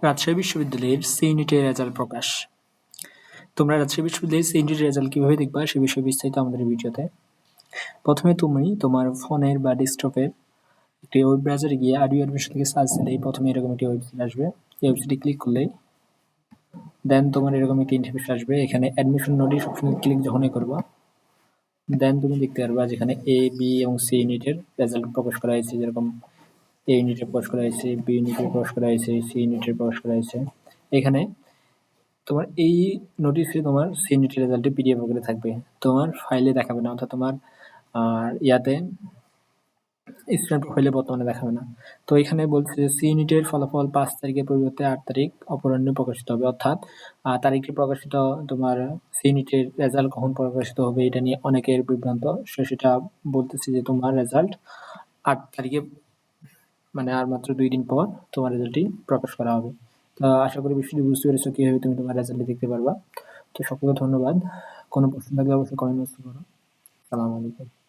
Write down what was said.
রাজশাহী বিশ্ববিদ্যালয়ের সি ইউনিটের রেজাল্ট প্রকাশ। তোমরা রাজশাহী বিশ্ববিদ্যালয়ের সি ইউনিটের রেজাল্ট কিভাবে দেখবা সে বিষয়ে বিস্তারিত আমাদের এই ভিডিওতে। প্রথমে তুমি তোমার ফোনের বা ডেস্কটপের একটি ওয়েব ব্রাউজারে গিয়ে আরইউ অ্যাডমিশন থেকে সার্চ দিলেই প্রথমে এরকম একটি ওয়েবসাইট আসবে। এই ওয়েবসাইটে ক্লিক করলেই দেন তোমার এরকম একটি ইন্টারফেস আসবে। এখানে অ্যাডমিশন নোটিশ অপশনে ক্লিক যখনই করবা দেন তুমি দেখতে পারবা যেখানে এ, বি এবং সি ইউনিটের রেজাল্ট প্রকাশ করা হয়েছে। যেরকম এ ইউনিটের প্রকাশ করা হয়েছে, বি ইউনিটের প্রকাশ করা হয়েছে, সি ইউনিটের প্রকাশ করা হয়েছে। এখানে তোমার এই নোটিশে তোমার সি ইউনিটের রেজাল্টে পিডিএফ আকারে থাকবে, তোমার ফাইলে দেখাবে না, অর্থাৎ তোমার ইয়াতে স্টুডেন্ট প্রোফাইলে বর্তমানে দেখাবে না। তো এখানে বলছে যে সি ইউনিটের ফলাফল 5 তারিখের পরিবর্তে 8 তারিখ অপরাহ্নে প্রকাশিত হবে, অর্থাৎ তারিখটি প্রকাশিত তোমার সি ইউনিটের রেজাল্ট কখন প্রকাশিত হবে এটা নিয়ে অনেকের বিভ্রান্ত। সেটা বলতেছে যে তোমার রেজাল্ট 8 তারিখে, মানে আর মাত্র 2 দিন পর তোমার রেজাল্টটি প্রকাশ করা হবে। তো আশা করি বিষয়টি বুঝতে পেরেছো কিভাবে তুমি তোমার রেজাল্টটি দেখতে পারবা। তো সকলকে ধন্যবাদ। কোনো প্রশ্ন থাকলে অবশ্যই কমেন্ট বক্সে করো। আসসালামু আলাইকুম।